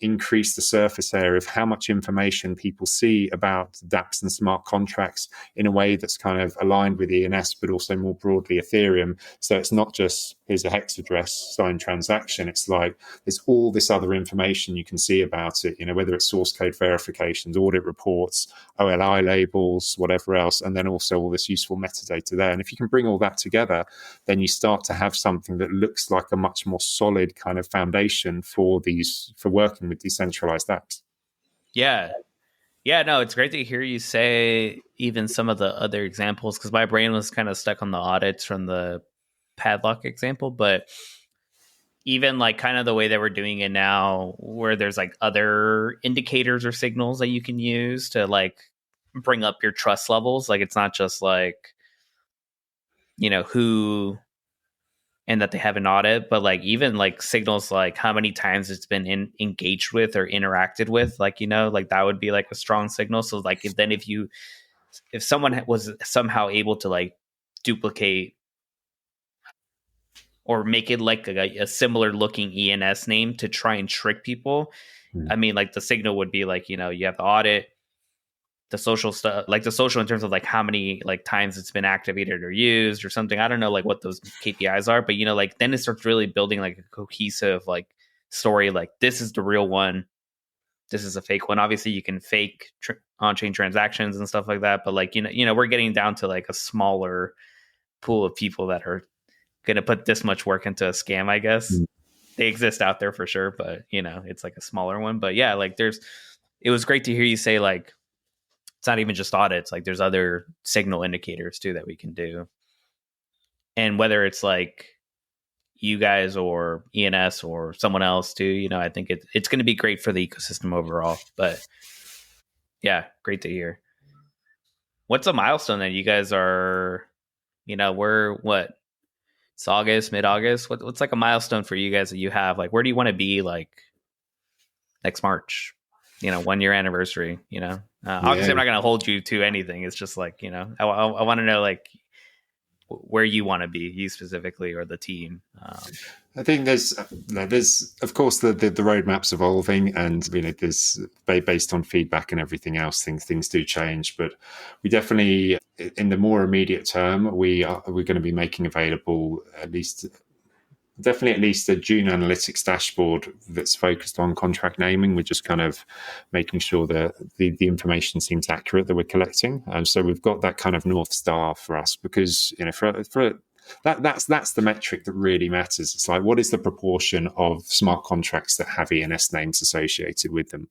increase the surface area of how much information people see about dApps and smart contracts in a way that's kind of aligned with ENS, but also more broadly Ethereum. So it's not just, here's a hex address, signed transaction. It's like there's all this other information you can see about it, whether it's source code verifications, audit reports, OLI labels, whatever else, and then also all this useful metadata there. And if you can bring all that together, then you start to have something that looks like a much more solid kind of foundation for working with decentralized apps. Yeah, no, it's great to hear you say even some of the other examples, because my brain was kind of stuck on the audits from the padlock example, but even like kind of the way that we're doing it now, where there's like other indicators or signals that you can use to like bring up your trust levels. Like it's not just like who, and that they have an audit, but like even like signals like how many times it's been engaged with or interacted with, like, like that would be like a strong signal. So like if someone was somehow able to like duplicate or make it like a similar looking ENS name to try and trick people, I mean, like the signal would be like, you have the audit, the social stuff, like the social in terms of like how many like times it's been activated or used or something. I don't know like what those KPIs are, but like then it starts really building like a cohesive like story. Like this is the real one, this is a fake one. Obviously, you can fake on-chain transactions and stuff like that, but like we're getting down to like a smaller pool of people that are going to put this much work into a scam. I guess they exist out there for sure, but it's like a smaller one. But yeah, like it was great to hear you say like it's not even just audits, like there's other signal indicators too that we can do. And whether it's like you guys or ENS or someone else too, I think it's going to be great for the ecosystem overall. But yeah, great to hear. What's a milestone that you guys are, we're what? It's August, mid-August. What's like a milestone for you guys that you have? Like, where do you want to be like next March? 1 year anniversary, obviously I'm not going to hold you to anything. It's just like, I want to know like where you want to be, you specifically, or the team. I think there's of course the roadmap's evolving, and there's based on feedback and everything else, things do change. But we definitely, in the more immediate term, we're going to be making available at least a June analytics dashboard that's focused on contract naming. We're just kind of making sure that the information seems accurate that we're collecting. So we've got that kind of North Star for us, because for that's the metric that really matters. It's like, what is the proportion of smart contracts that have ENS names associated with them?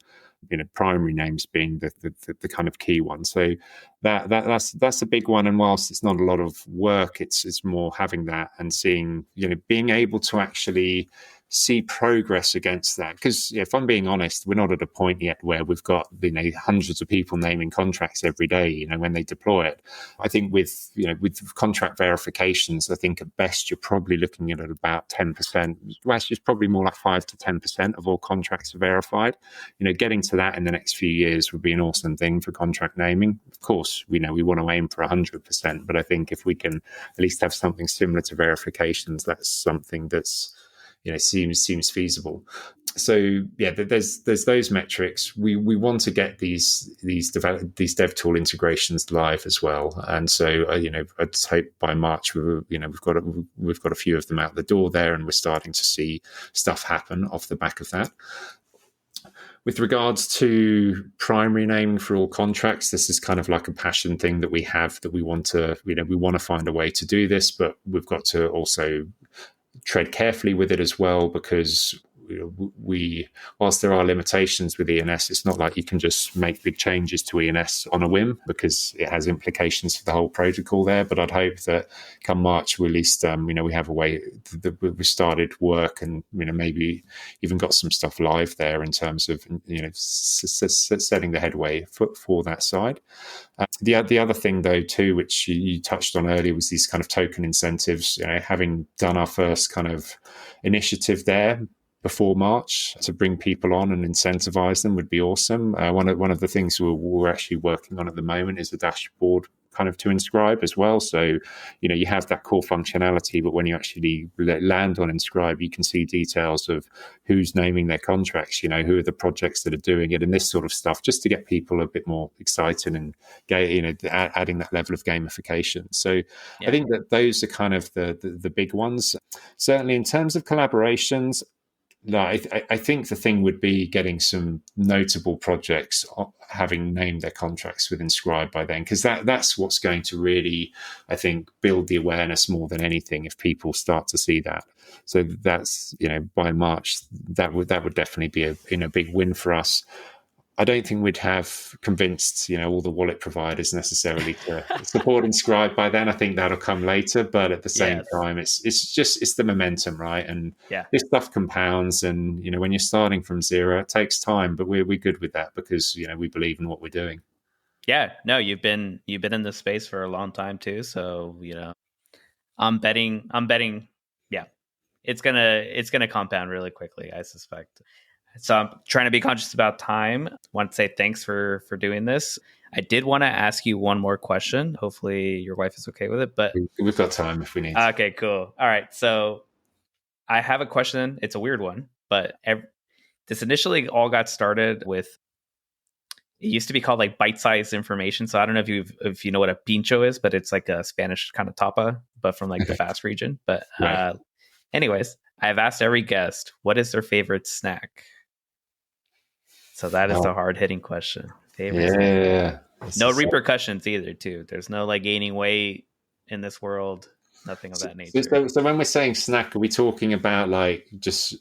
Primary names being the kind of key one. So that's a big one. And whilst it's not a lot of work, it's more having that and seeing, being able to actually see progress against that. Because if I'm being honest, we're not at a point yet where we've got hundreds of people naming contracts every day, when they deploy it. I think with contract verifications, I think at best you're probably looking at about 10%. Well, actually, it's probably more like 5 to 10% of all contracts are verified. Getting to that in the next few years would be an awesome thing for contract naming. Of course, we want to aim for 100%, but I think if we can at least have something similar to verifications, that's something that's seems feasible. So yeah, there's those metrics. We want to get these dev tool integrations live as well, and so I'd hope by March we've got a few of them out the door there, and we're starting to see stuff happen off the back of that. With regards to primary naming for all contracts, this is kind of like a passion thing that we have, that we want to find a way to do this, but we've got to also tread carefully with it as well, because whilst there are limitations with ENS, it's not like you can just make big changes to ENS on a whim, because it has implications for the whole protocol there. But I'd hope that come March, we at least we have a way that we've started work, and maybe even got some stuff live there in terms of setting the headway for that side. The other thing though too, which you touched on earlier, was these kind of token incentives. Having done our first kind of initiative there before March to bring people on and incentivize them would be awesome. One of the things we're actually working on at the moment is a dashboard kind of to Enscribe as well. So, you have that core functionality, but when you actually land on Enscribe, you can see details of who's naming their contracts, who are the projects that are doing it, and this sort of stuff, just to get people a bit more excited and adding that level of gamification. So yeah. I think that those are kind of the big ones. Certainly in terms of collaborations, no, I think the thing would be getting some notable projects having named their contracts with Enscribe by then, because that's what's going to really, I think, build the awareness more than anything, if people start to see that. So that's, by March, that would definitely be a big win for us. I don't think we'd have convinced, all the wallet providers necessarily to support Enscribe by then. I think that'll come later, but at the same time, it's the momentum, right? And this stuff compounds, and when you're starting from zero, it takes time, but we're good with that, because we believe in what we're doing. Yeah, no, you've been in this space for a long time too, so I'm betting. Yeah, it's gonna compound really quickly, I suspect. So I'm trying to be conscious about time. Want to say thanks for doing this. I did want to ask you one more question. Hopefully your wife is okay with it. But We've got time if we need. Okay, cool. All right. So I have a question. It's a weird one, but this initially all got started with, it used to be called like bite-sized information. So I don't know if you know what a pincho is, but it's like a Spanish kind of tapa, but from like the fast region. But Right. anyways, I've asked every guest, what is their favorite snack? So that is the hard-hitting question. Favorite snack. No repercussions either, too. There's no like gaining weight in this world. Nothing of that nature. So when we're saying snack, are we talking about like just,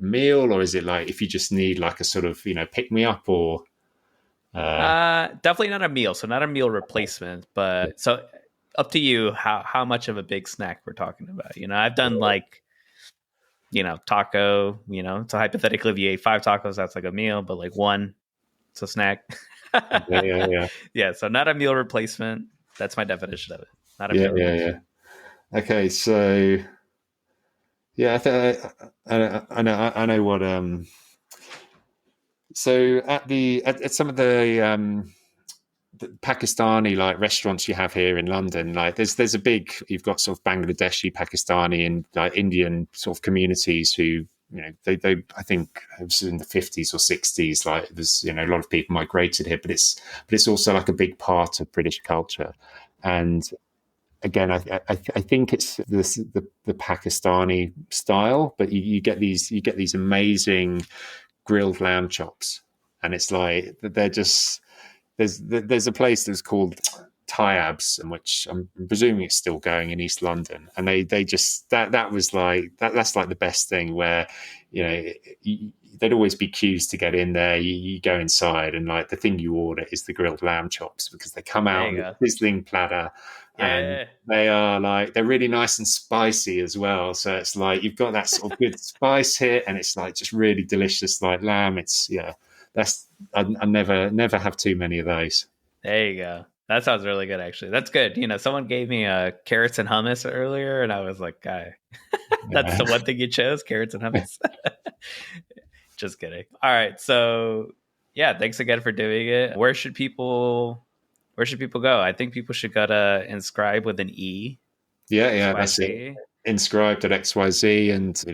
meal, or is it like if you just need like a sort of, pick me up, or definitely not a meal, so not a meal replacement, but so up to you how much of a big snack we're talking about. I've done like taco, so hypothetically if you ate 5 tacos, that's like a meal, but like one, it's a snack. Yeah, so not a meal replacement. That's my definition of it. Not a meal replacement. Okay, so I know what so at some of the Pakistani like restaurants you have here in London, like there's a big, you've got sort of Bangladeshi, Pakistani, and like Indian sort of communities who, they I think it was in the 50s or 60s, like there's a lot of people migrated here, but it's also like a big part of British culture. And again, I think it's the Pakistani style, but you get these amazing grilled lamb chops, and it's like they're just there's a place that's called Tyabs, in which I'm presuming it's still going in East London, and they just that was like that's like the best thing, where there'd always be queues to get in there. You go inside, and like the thing you order is the grilled lamb chops, because they come out on a sizzling platter. And they're really nice and spicy as well. So it's like you've got that sort of good spice hit, and it's like just really delicious, like lamb. It's I never have too many of those. There you go. That sounds really good, actually. That's good. Someone gave me carrots and hummus earlier, and I was like, guy, that's the one thing you chose, carrots and hummus. Just kidding. All right. So yeah, thanks again for doing it. Where should people go? I think people should go to Enscribe with an E. Yeah, that's it. Enscribe.xyz, and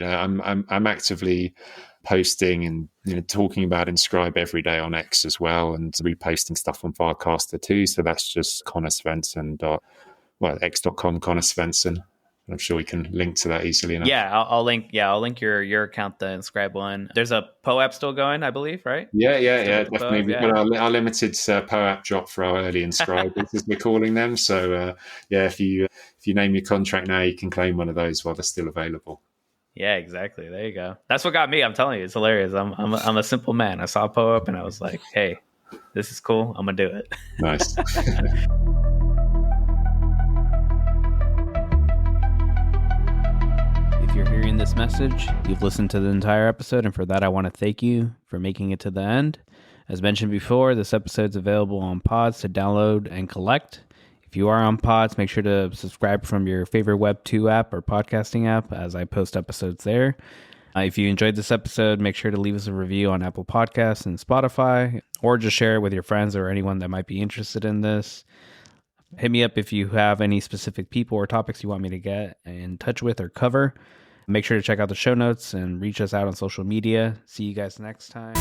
I'm actively posting and talking about Enscribe every day on X as well, and reposting stuff on Firecaster too. So that's just Conor Svensson x.com Conor Svensson. I'm sure we can link to that easily enough. Yeah, I'll link your account, the Enscribe one. There's a POAP still going, I believe, right? Yeah, definitely. We've got our limited POAP drop for our early Enscribe, as we're calling them. So if you name your contract now, you can claim one of those while they're still available. Yeah, exactly. There you go. That's what got me. I'm telling you, it's hilarious. I'm a simple man. I saw POAP and I was like, hey, this is cool. I'm gonna do it. Nice. If you're hearing this message, you've listened to the entire episode, and for that, I want to thank you for making it to the end. As mentioned before, this episode's available on Pods to download and collect. If you are on Pods, make sure to subscribe from your favorite Web2 app or podcasting app, as I post episodes there. If you enjoyed this episode, make sure to leave us a review on Apple Podcasts and Spotify, or just share it with your friends or anyone that might be interested in this. Hit me up if you have any specific people or topics you want me to get in touch with or cover. Make sure to check out the show notes and reach us out on social media. See you guys next time.